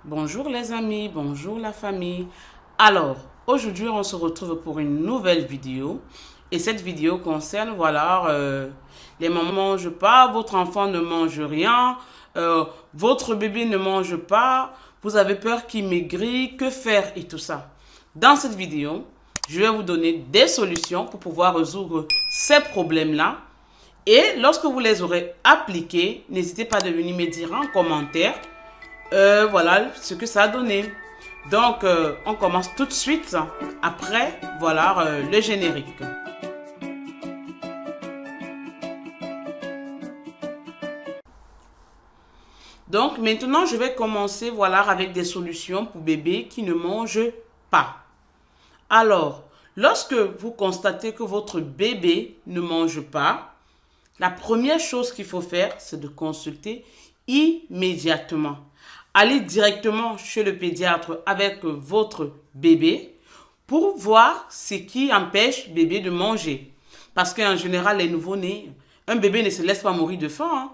Bonjour les amis, bonjour la famille. Alors, aujourd'hui on se retrouve pour une nouvelle vidéo. Et cette vidéo concerne, les mamans ne mangent pas, votre enfant ne mange rien, votre bébé ne mange pas, vous avez peur qu'il maigrit, que faire et tout ça. Dans cette vidéo, je vais vous donner des solutions pour pouvoir résoudre ces problèmes-là. Et lorsque vous les aurez appliqués, n'hésitez pas à venir me dire en commentaire voilà ce que ça a donné. Donc, on commence tout de suite après, le générique. Donc, maintenant, je vais commencer, avec des solutions pour bébés qui ne mangent pas. Alors, lorsque vous constatez que votre bébé ne mange pas, la première chose qu'il faut faire, c'est de consulter immédiatement. Allez directement chez le pédiatre avec votre bébé pour voir ce qui empêche bébé de manger. Parce qu'en général, les nouveau-nés, un bébé ne se laisse pas mourir de faim. Hein.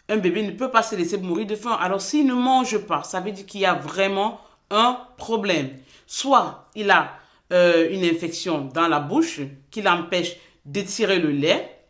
Un bébé ne peut pas se laisser mourir de faim. Alors, s'il ne mange pas, ça veut dire qu'il y a vraiment un problème. Soit il a une infection dans la bouche qui l'empêche d'étirer le lait,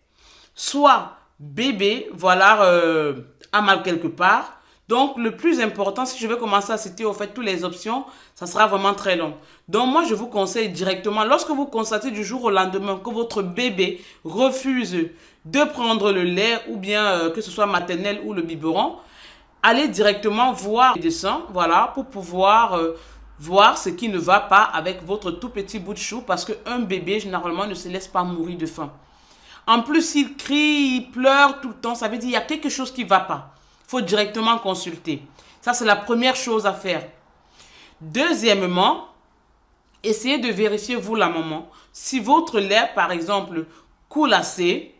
soit bébé, a mal quelque part. Donc, le plus important, si je vais commencer à citer au fait toutes les options, ça sera vraiment très long. Donc, moi, je vous conseille directement, lorsque vous constatez du jour au lendemain que votre bébé refuse de prendre le lait ou bien que ce soit maternel ou le biberon, allez directement voir le médecin, pour pouvoir voir ce qui ne va pas avec votre tout petit bout de chou parce qu'un bébé, généralement, ne se laisse pas mourir de faim. En plus, s'il crie, il pleure tout le temps, ça veut dire qu'il y a quelque chose qui ne va pas. Il faut directement consulter. Ça, c'est la première chose à faire. Deuxièmement, essayez de vérifier, vous, la maman, si votre lait, par exemple, coule assez,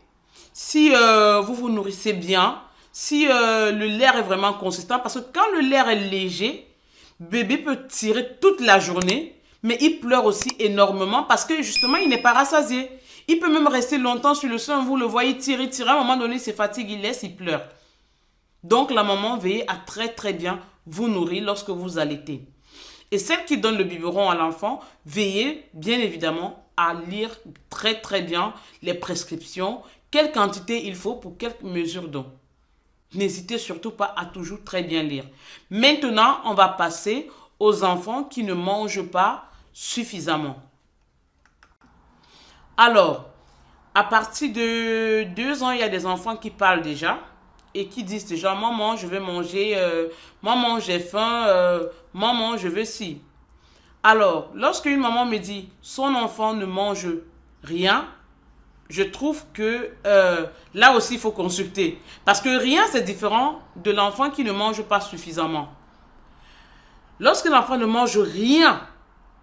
si vous vous nourrissez bien, si le lait est vraiment consistant. Parce que quand le lait est léger, bébé peut tirer toute la journée, mais il pleure aussi énormément parce que justement, il n'est pas rassasié. Il peut même rester longtemps sur le sein, vous le voyez tirer. À un moment donné, il se fatigue, il laisse, il pleure. Donc, la maman, veillez à très bien vous nourrir lorsque vous allaitez. Et celle qui donne le biberon à l'enfant, veillez bien évidemment à lire très bien les prescriptions, quelle quantité il faut pour quelle mesure d'eau. N'hésitez surtout pas à toujours très bien lire. Maintenant, on va passer aux enfants qui ne mangent pas suffisamment. Alors, à partir de 2 ans, il y a des enfants qui parlent déjà et qui disent déjà, maman, je vais manger, maman, j'ai faim, maman, je veux ci. Alors, lorsqu'une maman me dit, son enfant ne mange rien, je trouve que là aussi, il faut consulter. Parce que rien, c'est différent de l'enfant qui ne mange pas suffisamment. Lorsque l'enfant ne mange rien,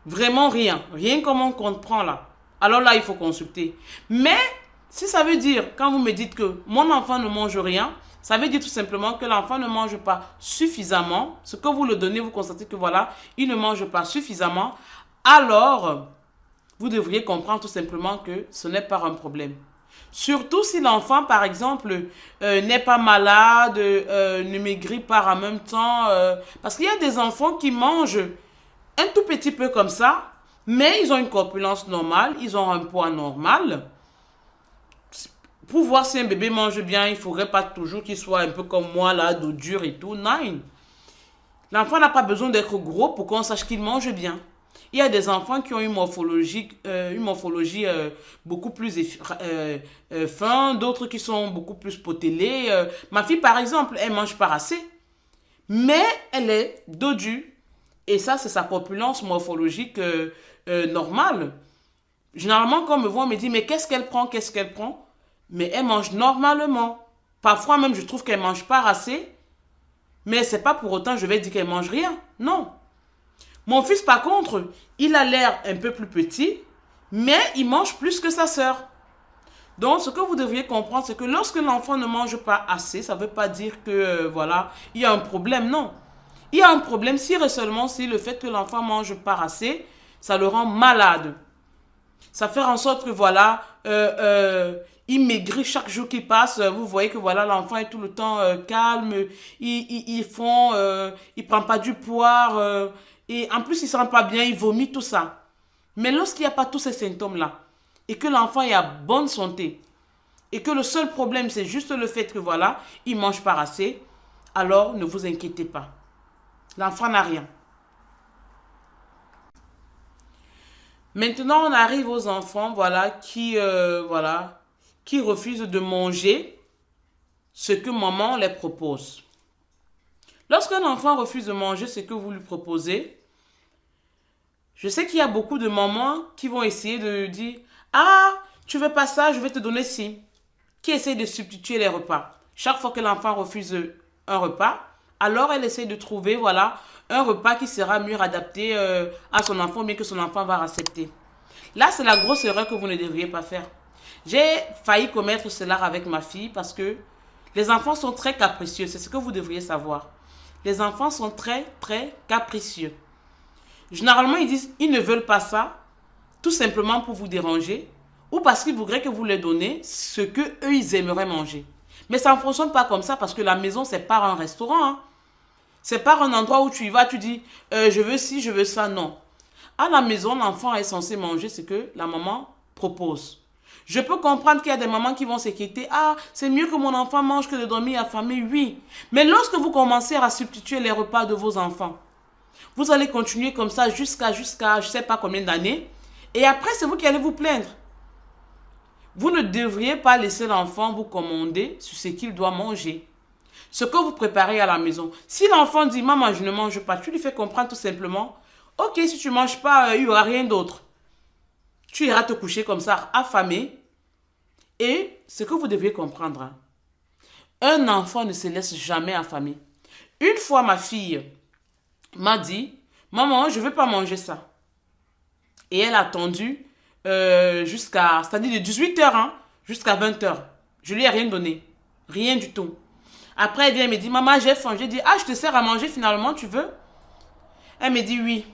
vraiment rien comme on comprend là, alors là, il faut consulter. Mais, si ça veut dire, quand vous me dites que mon enfant ne mange rien, ça veut dire tout simplement que l'enfant ne mange pas suffisamment. Ce que vous le donnez, vous constatez que il ne mange pas suffisamment. Alors, vous devriez comprendre tout simplement que ce n'est pas un problème. Surtout si l'enfant, par exemple, n'est pas malade, ne maigrit pas en même temps. Parce qu'il y a des enfants qui mangent un tout petit peu comme ça, mais ils ont une corpulence normale, ils ont un poids normal. Pour voir si un bébé mange bien, il ne faudrait pas toujours qu'il soit un peu comme moi, là, dos dur et tout. Non. L'enfant n'a pas besoin d'être gros pour qu'on sache qu'il mange bien. Il y a des enfants qui ont une morphologie beaucoup plus fin, d'autres qui sont beaucoup plus potelés. Ma fille, par exemple, elle mange pas assez, mais elle est dodue. Et ça, c'est sa corpulence morphologique normale. Généralement, quand on me voit, on me dit, mais qu'est-ce qu'elle prend? Mais elle mange normalement. Parfois même, je trouve qu'elle mange pas assez, mais c'est pas pour autant, je vais dire qu'elle mange rien. Non. Mon fils, par contre, il a l'air un peu plus petit, mais il mange plus que sa sœur. Donc, ce que vous devriez comprendre, c'est que lorsque l'enfant ne mange pas assez, ça ne veut pas dire que, il y a un problème, non. Il y a un problème si et seulement si le fait que l'enfant mange pas assez, ça le rend malade. Ça fait en sorte que, il maigrit chaque jour qui passe. Vous voyez que voilà, l'enfant est tout le temps calme. Il prend pas du poids. Et en plus, il ne se sent pas bien, il vomit, tout ça. Mais lorsqu'il n'y a pas tous ces symptômes-là, et que l'enfant est à bonne santé, et que le seul problème, c'est juste le fait que voilà, il ne mange pas assez, alors ne vous inquiétez pas. L'enfant n'a rien. Maintenant, on arrive aux enfants, voilà, qui refusent de manger ce que maman les propose. Lorsqu'un enfant refuse de manger ce que vous lui proposez, je sais qu'il y a beaucoup de mamans qui vont essayer de dire « Ah, tu veux pas ça, je vais te donner ci ». Qui essaie de substituer les repas. Chaque fois que l'enfant refuse un repas, alors elle essaie de trouver, voilà, un repas qui sera mieux adapté à son enfant, mais que son enfant va accepter. Là, c'est la grosse erreur que vous ne devriez pas faire. J'ai failli commettre cela avec ma fille parce que les enfants sont très capricieux. C'est ce que vous devriez savoir. Les enfants sont très, très capricieux. Généralement, ils disent ils ne veulent pas ça, tout simplement pour vous déranger, ou parce qu'ils voudraient que vous leur donnez ce que eux ils aimeraient manger. Mais ça ne fonctionne pas comme ça parce que la maison, c'est pas un restaurant. Hein. C'est pas un endroit où tu y vas, tu dis je veux ci, je veux ça. Non. À la maison, l'enfant est censé manger ce que la maman propose. Je peux comprendre qu'il y a des mamans qui vont s'inquiéter. Ah, c'est mieux que mon enfant mange que de dormir affamé. Oui. Mais lorsque vous commencez à substituer les repas de vos enfants, vous allez continuer comme ça jusqu'à je ne sais pas combien d'années. Et après, c'est vous qui allez vous plaindre. Vous ne devriez pas laisser l'enfant vous commander sur ce qu'il doit manger. Ce que vous préparez à la maison. Si l'enfant dit, maman, je ne mange pas, tu lui fais comprendre tout simplement, ok, si tu ne manges pas, il n'y aura rien d'autre. Tu iras te coucher comme ça, affamé. Et ce que vous devriez comprendre, hein, un enfant ne se laisse jamais affamer. Une fois, ma fille m'a dit, maman, je ne veux pas manger ça. Et elle a attendu jusqu'à, c'est-à-dire de 18h hein, jusqu'à 20h. Je lui ai rien donné. Rien du tout. Après, elle vient et me dit, maman, j'ai faim. J'ai dit, ah, je te sers à manger finalement, tu veux? Elle me dit oui.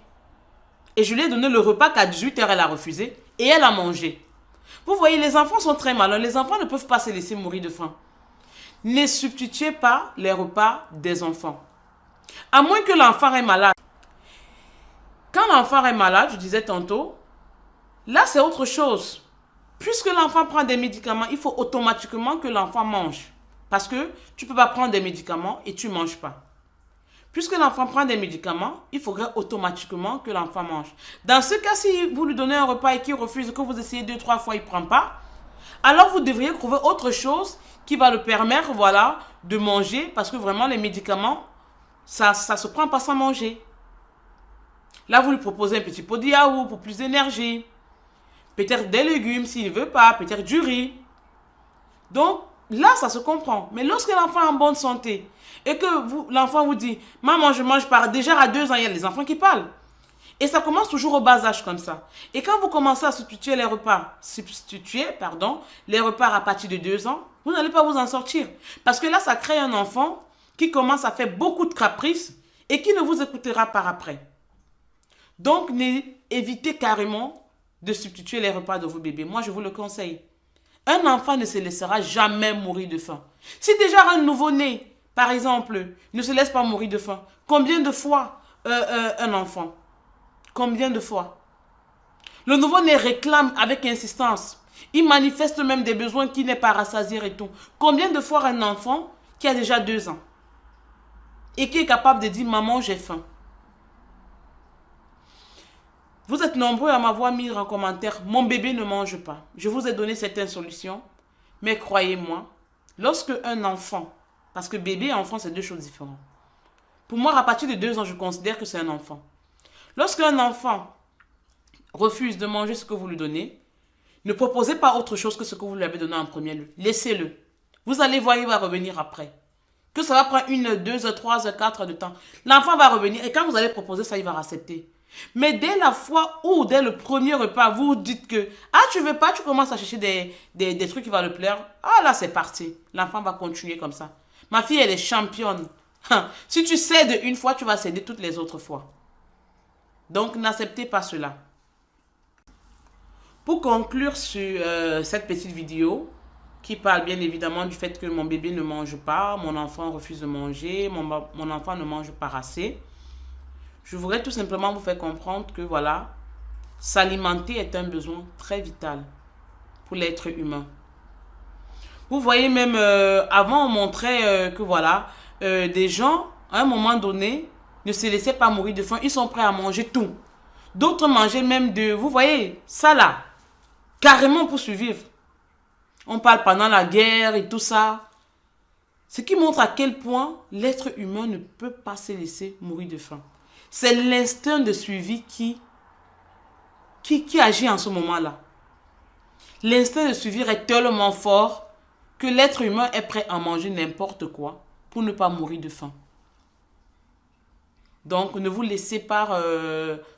Et je lui ai donné le repas qu'à 18h, elle a refusé. Et elle a mangé. Vous voyez, les enfants sont très malins. Les enfants ne peuvent pas se laisser mourir de faim. Ne substituez pas les repas des enfants. À moins que l'enfant est malade. Quand l'enfant est malade, je disais tantôt, là c'est autre chose. Puisque l'enfant prend des médicaments, il faut automatiquement que l'enfant mange. Parce que tu ne peux pas prendre des médicaments et tu ne manges pas. Puisque l'enfant prend des médicaments, il faudrait automatiquement que l'enfant mange. Dans ce cas, si vous lui donnez un repas et qu'il refuse, que vous essayez 2-3 fois, il ne prend pas, alors vous devriez trouver autre chose qui va le permettre, voilà, de manger. Parce que vraiment, les médicaments, ça ne se prend pas sans manger. Là, vous lui proposez un petit pot de yaourt pour plus d'énergie. Peut-être des légumes s'il ne veut pas, peut-être du riz. Donc, là, ça se comprend. Mais lorsque l'enfant est en bonne santé et que l'enfant vous dit « Maman, je mange pas », déjà à 2 ans, il y a les enfants qui parlent. Et ça commence toujours au bas âge comme ça. Et quand vous commencez à substituer les repas, les repas à partir de 2 ans, vous n'allez pas vous en sortir. Parce que là, ça crée un enfant qui commence à faire beaucoup de caprices et qui ne vous écoutera pas après. Donc, évitez carrément de substituer les repas de vos bébés. Moi, je vous le conseille. Un enfant ne se laissera jamais mourir de faim. Si déjà un nouveau-né, par exemple, ne se laisse pas mourir de faim, combien de fois un enfant? Combien de fois? Le nouveau-né réclame avec insistance. Il manifeste même des besoins qui n'est pas rassasiés et tout. Combien de fois un enfant qui a déjà 2 ans et qui est capable de dire « Maman, j'ai faim ». Vous êtes nombreux à m'avoir mis en commentaire « Mon bébé ne mange pas ». Je vous ai donné certaines solutions. Mais croyez-moi, lorsque un enfant, parce que bébé et enfant, c'est 2 choses différentes. Pour moi, à partir de 2 ans, je considère que c'est un enfant. Lorsqu'un enfant refuse de manger ce que vous lui donnez, ne proposez pas autre chose que ce que vous lui avez donné en premier lieu. Laissez-le. Vous allez voir, il va revenir après. Que ça va prendre 1 heure, 2 heures, 3 heures, 4 heures de temps. L'enfant va revenir et quand vous allez proposer ça, il va accepter. Mais dès la fois où, dès le premier repas, vous dites que « Ah, tu veux pas ?» Tu commences à chercher des trucs qui vont le plaire. Ah, là, c'est parti. L'enfant va continuer comme ça. Ma fille, elle est championne. Si tu cèdes une fois, tu vas céder toutes les autres fois. Donc, n'acceptez pas cela. Pour conclure sur cette petite vidéo, qui parle bien évidemment du fait que mon bébé ne mange pas, mon enfant refuse de manger, mon enfant ne mange pas assez. Je voudrais tout simplement vous faire comprendre que voilà, s'alimenter est un besoin très vital pour l'être humain. Vous voyez même, avant on montrait que voilà, des gens, à un moment donné, ne se laissaient pas mourir de faim, ils sont prêts à manger tout. D'autres mangeaient même vous voyez, ça là, carrément pour survivre. On parle pendant la guerre et tout ça. Ce qui montre à quel point l'être humain ne peut pas se laisser mourir de faim. C'est l'instinct de survie qui agit en ce moment-là. L'instinct de survie est tellement fort que l'être humain est prêt à manger n'importe quoi pour ne pas mourir de faim. Donc, ne vous laissez pas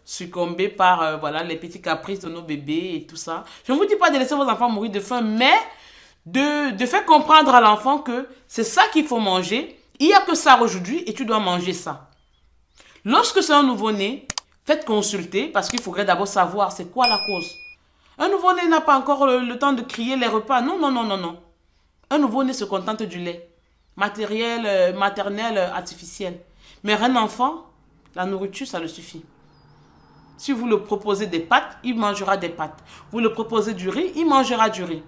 succomber par voilà, les petits caprices de nos bébés et tout ça. Je ne vous dis pas de laisser vos enfants mourir de faim, mais de faire comprendre à l'enfant que c'est ça qu'il faut manger. Il n'y a que ça aujourd'hui et tu dois manger ça. Lorsque c'est un nouveau-né, faites consulter parce qu'il faudrait d'abord savoir c'est quoi la cause. Un nouveau-né n'a pas encore le temps de crier les repas. Non, non, non, non, non. Un nouveau-né se contente du lait. Maternel, artificiel. Mais un enfant, la nourriture, ça le suffit. Si vous le proposez des pâtes, il mangera des pâtes. Vous le proposez du riz, il mangera du riz.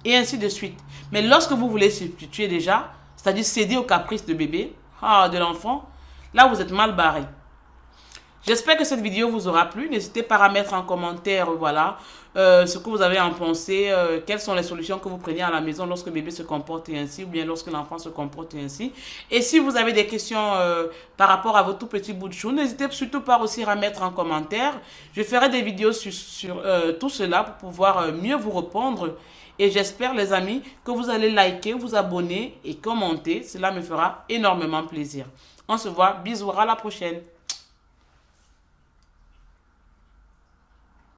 Et ainsi de suite. Mais lorsque vous voulez substituer déjà, c'est-à-dire céder aux caprices de bébé, de l'enfant, là vous êtes mal barré. J'espère que cette vidéo vous aura plu. N'hésitez pas à mettre en commentaire, voilà, ce que vous avez en pensé, quelles sont les solutions que vous prenez à la maison lorsque le bébé se comporte ainsi, ou bien lorsque l'enfant se comporte ainsi. Et si vous avez des questions par rapport à vos tout petits bouts de chou, n'hésitez surtout pas aussi à mettre en commentaire. Je ferai des vidéos sur tout cela pour pouvoir mieux vous répondre. Et j'espère, les amis, que vous allez liker, vous abonner et commenter. Cela me fera énormément plaisir. On se voit. Bisous. À la prochaine.